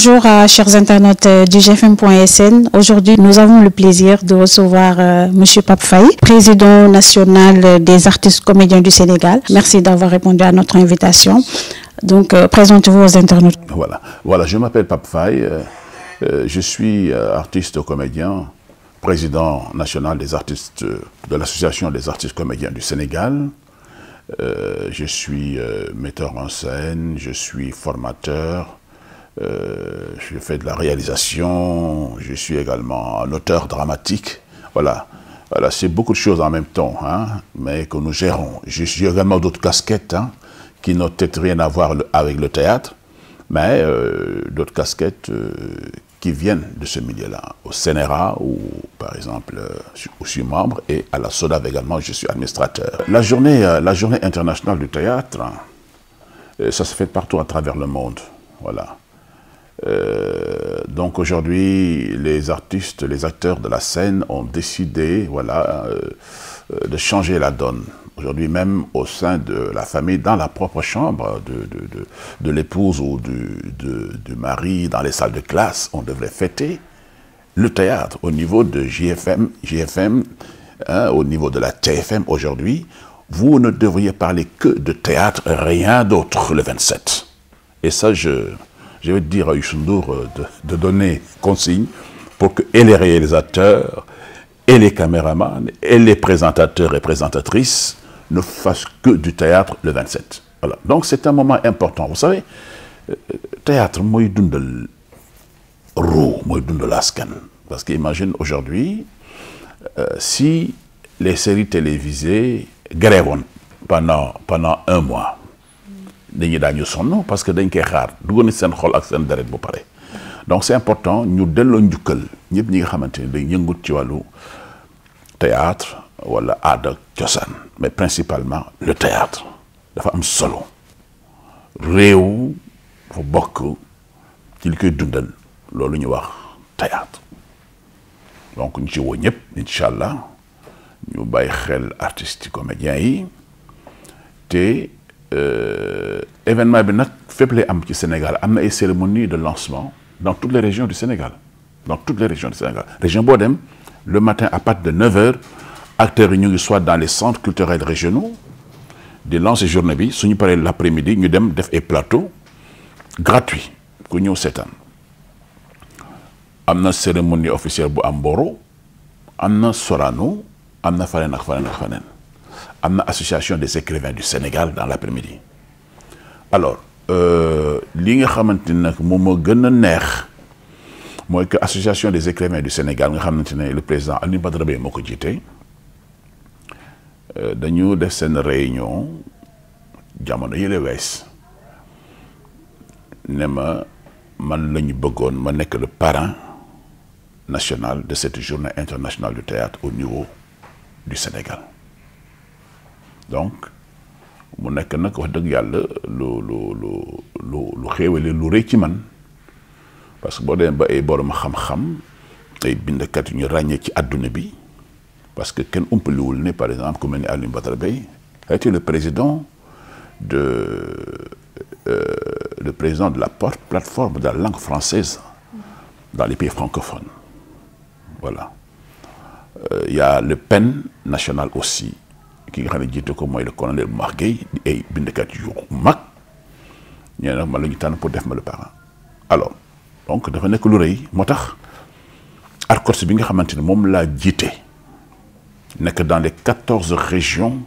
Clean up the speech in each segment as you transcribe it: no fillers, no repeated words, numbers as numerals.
Bonjour chers internautes du GFM.sn. Aujourd'hui, nous avons le plaisir de recevoir Monsieur Pape Faye, président national des artistes comédiens du Sénégal. Merci d'avoir répondu à notre invitation. Donc, présentez-vous aux internautes. Voilà, je m'appelle Pape Faye. Je suis artiste comédien, président national des artistes de l'Association des artistes comédiens du Sénégal. Je suis metteur en scène, je suis formateur, je fais de la réalisation, je suis également un auteur dramatique. Voilà, c'est beaucoup de choses en même temps, hein, mais que nous gérons. Je suis également d'autres casquettes qui n'ont peut-être rien à voir avec le théâtre, mais d'autres casquettes qui viennent de ce milieu-là. Au CNRA, où par exemple, je suis membre, et à la SODAV également, je suis administrateur. La journée internationale du théâtre, ça se fait partout à travers le monde. Voilà. Donc aujourd'hui, les artistes, les acteurs de la scène ont décidé, voilà, de changer la donne. Aujourd'hui même, au sein de la famille, dans la propre chambre de l'épouse ou du mari, dans les salles de classe, on devrait fêter le théâtre. Au niveau de GFM, au niveau de la TFM aujourd'hui, vous ne devriez parler que de théâtre, rien d'autre le 27. Et ça, je vais dire à Youssou N'Dour de donner consigne pour que et les réalisateurs, et les caméramans, et les présentateurs et présentatrices ne fassent que du théâtre le 27. Voilà. Donc c'est un moment important. Vous savez, théâtre, moi, dundal ro, moi, dundal askan. Parce qu'imagine aujourd'hui, si les séries télévisées grèvent pendant un mois, dañu sonn parce que dañ koy xaar dugg na seen xol ak seen deret bu pare. Donc c'est important ñu delloo njukkal ñëpp ñi nga xamante ne dañ yëngut ci wàllu théâtre wala aada cosaan, mais principalement le théâtre dafa am solo réew fa bokk ci li koy dundal loolu ñu wax théâtre. Donc ñu ci woo ñëpp incha allah ñu bàyyi xel artistes yi comédiens yi te événement bi nag fépp lay am ci Sénégal am na ay cérémonie de lancement dans toutes les régions du Sénégal. Dans toutes les régions du Sénégal. Région boo dem le matin à partir de 9h acteurs yi ñu ngi soit dans les centres culturels régionaux di lancer journée bi suñu paree l'après-midi ñu dem def ay plateaux gratuits ku ñëw seetaan. Am na cérémonie officielle bu am Mboro, am na Sorano, am na faneen ak faneen ak faneen. Am na association des écrivains du Sénégal dans l'après-midi. Alors li nga xamante ne nag moom moo gën a neex mooy que association des écrivains du Sénégal nga xamante ne le président Alioune Badara Bèye moo ko jiite dañu def seen réunion jamono yële wees ne ma man la ñu bëggoon ma nekk le parrain national de cette journée internationale du théâtre au niveau du Sénégal. Donc mu nekk nag wax dëgg yàlla lu xéewale lu rëy ci man parce que boo demee ba ay borom xam-xam ay bindkat yu ñu ràññee ci àdduna bi parce que kenn umpaliwul ne par exemple ku mel ni Alioune Badara Bèye a été le président de la plateforme de la langue française dans les pays francophones. Voilà. Il y a le PEN national aussi ki nga xam ne jiite ko mooy le colonel Oumar Gueye di ay bindkat yu mag ñee nag man la ñu tànn pour def ma le parrain. Alors donc dafa nekk lu rëy moo tax ARCOS bi nga xamante ne moom laa jiite nekk dans les 14 régions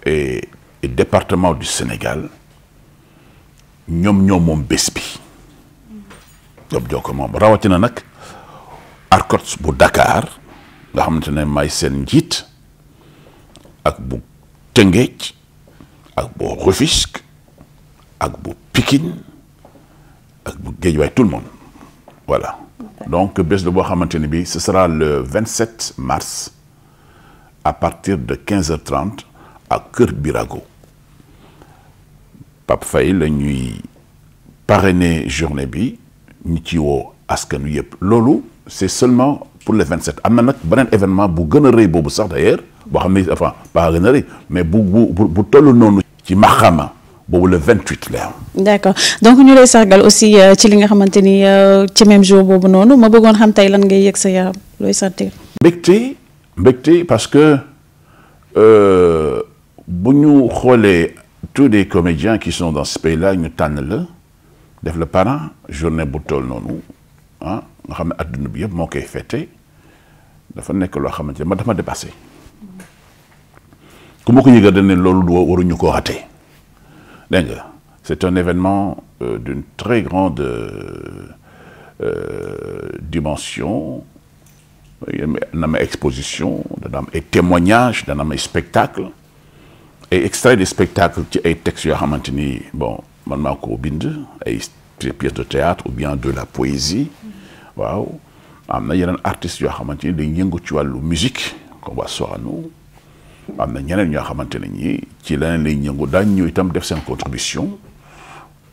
et départements du Sénégal ñoom moom bés bi ñoom ñoo ko moom rawatina nag ARCOS bu Dakar nga xamante ne may seen njiit ak bu Tëngéej ak bu Rufisque ak bu Pikine ak bu Guédiawaye tout le monde voilà. Donc bés la boo xamante ne bi ce sera le 27 mars à partir de 15h30 à Kër Birago. Pape Faye la ñuy parrainer journée bi ñu ci woo askan wi yëpp loolu c'est seulement pour le 27 am na nag beneen événement bu gën a rëy boobu sax d'ailleurs boo xam ne enfin pas gën a rëy mais bu toll noonu ci maxama boobu le 28 la am. d'accord donc ñu lay sargal aussi ci li nga xamante ni ci même jour boobu noonu ma bëggoon xam tey lan ngay yëg sa yaram looy sentir. mbégte parce que bu ñu xoolee tous les comédiens qui sont dans ce pays-là ñu tànn la def le parent journée bu toll noonu ah nga xam ne adduna bi yëpp moo koy fêté dafa nekk loo xamante ne dafa dépassé ku ma ko yëgal dañ ne loolu waruñu koo raté dégg nga c'est un événement d'une très grande dimension. dana am exposition dana am ay témoignages dana am ay spectacles ay extraits de spectacles ci ay textes yoo xamante ni bon man maa ko bind ay pièces de théâtre ou bien de la poésie waaw am na yeneen artistes yoo xamante ni dañ yëngu ci wàllu musique comme waa Sorano am na ñeneen ñoo xamante ne ñi ci leneen lay yëngu daañu ñëw itam def seen contribution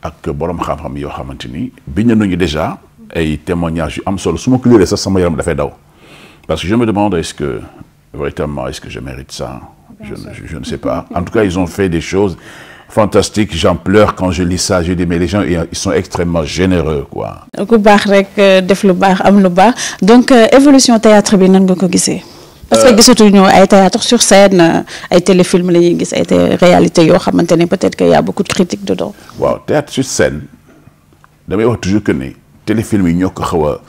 ak borom xam-xam yoo xamante ni bind nañu déjà ay témoignages yu am solo su ma ko liree sax sama yaram dafay daw. Parce que je me demande, véritablement, est-ce que je mérite ça? Je ne sais pas. En tout cas, ils ont fait des choses fantastiques. J'en pleure quand je lis ça. Je dis, mais les gens, ils sont extrêmement généreux, quoi. ku baax rek def lu baax am lu baax donc évolution théâtre bi nan nga ko gisee. parce que gisatuñu ay théâtre sur scène ay téléfilm la ñuy gis ay réalités yoo xamante ne peut-être qu'il y a beaucoup de critiques dedans. waaw théâtre sur scène damay wax toujours que ne téléfilm yi ñoo ko xaw a.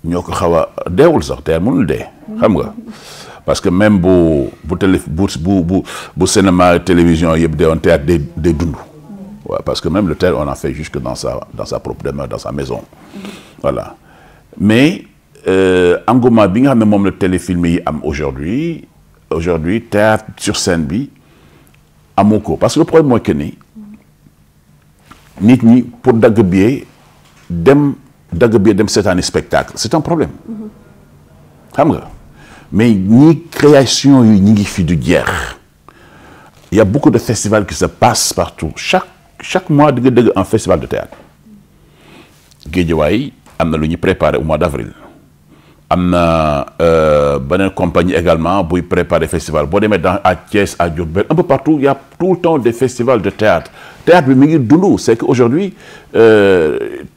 ñoo ko xaw a deewul sax théâtre mënul dee xam nga parce que même bu cinéma télévision yëpp deewoon théâtre day dund waaw parce que même le théâtre on en fait jusque dans sa propre demeure dans sa maison voilà mais engouement bi nga xam ne moom la téléfilm yi am aujourd'hui théâtre sur scène bi amoo ko parce que le problème mooy que ni nit ñi pour dagg billet dem seetaani spectacle c'est un problème xam nga mais ñi création yi ñi ngi fi du jeex il y a beaucoup de festivals qui se passent partout chaque mois di nga dégg un festival de théâtre Guédiawaye am na lu ñu préparé au mois d'avril am na beneen compagnie également buy préparer festival boo demee à Thiès à Diourbel un peu partout il y a tout le temps des festivals de théâtre bi mi ngi dund c'est que aujourd'hui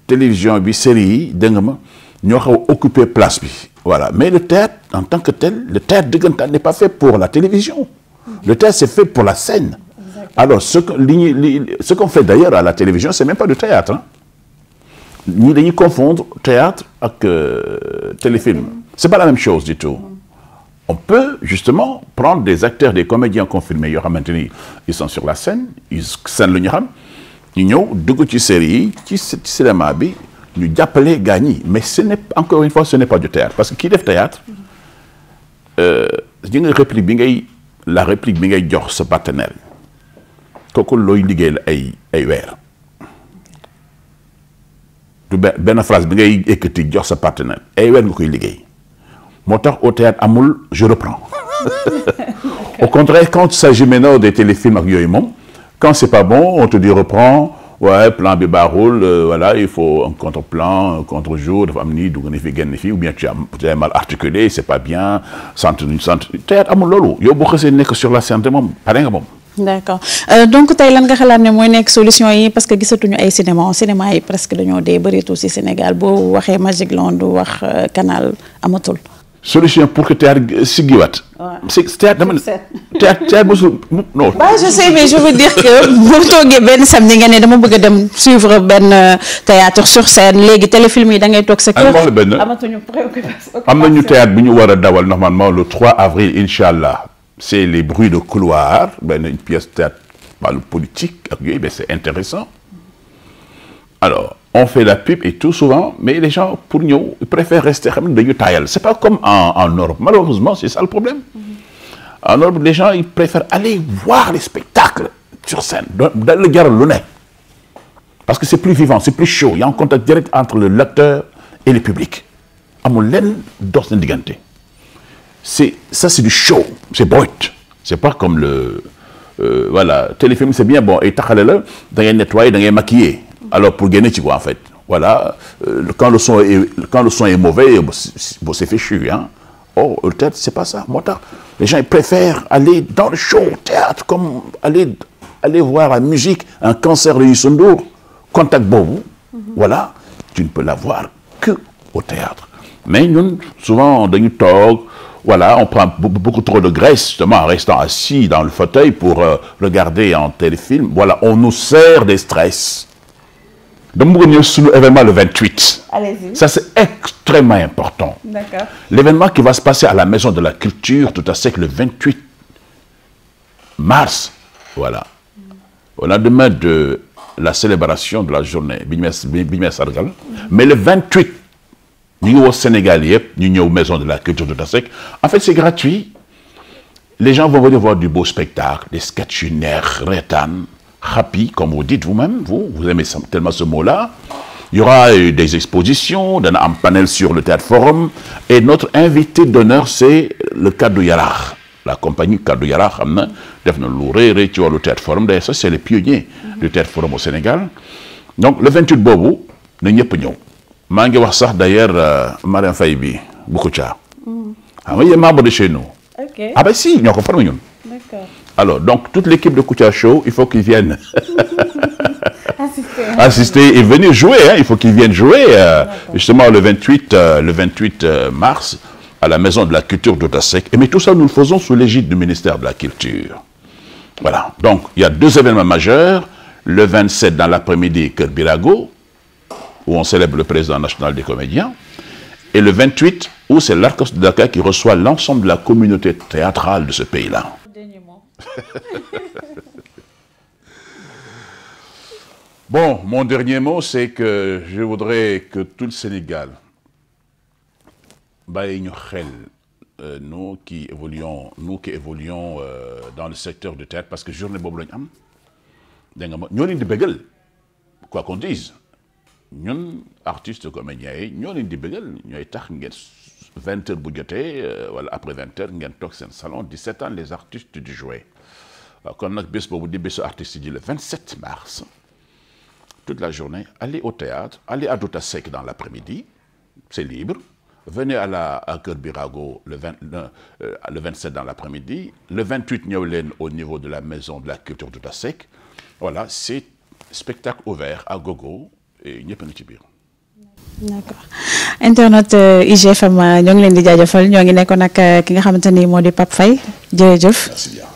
télévision bi série yi dégg nga ma ñoo xaw a occuper place bi voilà mais le théâtre en tant que tel le théâtre dëggantaan n'est pas fait pour la télévision le théâtre c'est fait pour la scène. Exactement. Alors ce qu'on fait d'ailleurs à la télévision c'est même pas du théâtre hein. ñii dañuy confondre théâtre ak téléfilm c'est pas la même chose du tout on peut justement prendre des acteurs des comédiens confirmés yoo xamante ni ils sont sur la scène scène la ñu xam ñu ñëw dugg ci série yi ci cinéma bi ñu jàppale gars ñi mais ce n'est encore une fois ce n'est pas du théâtre parce que kii def théâtre di nga la réplique bi ngay jox sa partenaire kooku looy liggéey la ay weer du benn phrase bi ngay ekkati jox sa partenaire ay weer nga koy liggéey moo tax au théâtre amul je reprends au contraire quand il s'agit maintenant des téléfilms ak yooyu moom quand c'est pas bon on te dit reprends ouais plan bi baaxul voilà il faut un contre-plan un contre-jour dafa am nii dugg na fi génn fi ou bien tu as mal articulé c'est pas bien centre théâtre amul loolu yow boo xasee nekk sur la scène moom pare nga moom. d'accord donc tey lan nga xalaat ne mooy nekk solution yi parce que gisatuñu ay cinéma yi presque dañoo dee bëreetu ci Sénégal boo waxee Magic Land wax Canal amatul. solution pour que théâtre siggiwaat. waaw c'est théâtre dama théâtre mosul non. je sais mais je veux dire que boo toogee benn samedi nga ne dama bëgg a dem suivre benn théâtre sur scène léegi téléfilm yi da ngay toog sa kër. amatuñu préoccupation. am nañu théâtre bu ñu war a dawal normalement le 3 avril incha allah. c'est les bruits de couloir une pièce de théâtre wàllu politique ak yooyu mais c'est intéressant alors on fait la pub et tout souvent mais les gens pour ñëw ils préfèrent rester xam ne dañu taayal c'est pas comme en Europe malheureusement c'est ça le problème en Europe les gens ils préfèrent aller voir les spectacles sur scène da la jaral lu ne parce que c'est plus vivant c'est plus chaud il y a un contact direct entre l'acteur et le public amul lenn dox seen diggante c'est du show c'est brut c'est pas comme voilà téléfilm c'est bien bon et taxale la da ngay nettoyer da ngay maquiller alors pour génne ci quoi en fait voilà quand le son est mauvais bon c'est fichu hein oh le théâtre c'est pas ça moo tax Les gens ils préfèrent aller dans le show, au théâtre, comme aller voir la musique, un concert de Youssou Ndour, contact bobo, voilà, tu ne peux l'avoir que au théâtre. Mais nous, souvent, dans talk, voilà, on prend beaucoup trop de graisse, justement, en restant assis dans le fauteuil pour regarder un téléfilm. Voilà, on nous sert des stress. Donc, nous avons sur l'événement le 28. Allez-y. Ça, c'est extrêmement important. D'accord. L'événement qui va se passer à la Maison de la Culture, tout à sec, le 28 mars. Voilà. Au lendemain de la célébration de la journée, Bimé Sargal. Mais le 28, nous au Sénégal, nous sommes aux Maisons de la Culture tout à sec. En fait, c'est gratuit. Les gens vont venir voir du beau spectacle, des sketchs rétan, happy, comme vous dites vous-même. Vous aimez tellement ce mot-là. Il y aura des expositions, un panel sur le Théâtre Forum. Et notre invité d'honneur, c'est le Kaddu Yaraax. La compagnie Kaddu Yaraax, le Théâtre Forum. D'ailleurs, ça, c'est les pionniers du Théâtre Forum au Sénégal. Donc, le 28 bobo, nous n'y sommes pas. Je vais d'ailleurs, Mariam Faïbi, Boukocha. Il est membre de chez nous. Okay. Ah ben si, nous comprenons. D'accord. Alors, donc, toute l'équipe de Koutia Show, il faut qu'ils viennent assister et venir jouer. Hein. Il faut qu'ils viennent jouer, justement, le 28 mars, à la Maison de la Culture d'Otasek. Mais tout ça, nous le faisons sous l'égide du ministère de la Culture. Voilà. Donc, il y a deux événements majeurs. Le 27 dans l'après-midi, Kër Birago, où on célèbre le président national des comédiens. Et le 28, où c'est l'Arcos de Dakar qui reçoit l'ensemble de la communauté théâtrale de ce pays-là. Bon, mon dernier mot, c'est que je voudrais que tout le Sénégal, nous qui évoluons dans le secteur du théâtre, parce que journée Bob nous quoi qu'on dise, nous, artistes comédiens, nous avons dit nous avons 20h budgété, voilà, après 20h, nous avons un salon, 17 ans, les artistes du jouet. Quand on a dit artiste le 27 mars, toute la journée, allez au théâtre, allez à Dotasek dans l'après-midi, c'est libre. Venez à Kër Birago le 27 dans l'après-midi. Le 28, nous sommes au niveau de la Maison de la Culture Dotasek. Voilà, c'est spectacle ouvert à gogo et ñëpp a ngi ci biir. D'accord. Internet IGFM ñoo ngi leen di jaajëfal ñoo ngi nekkoon ak ki nga xamante ni moo di Pape Faye jërëjëf. Merci bien.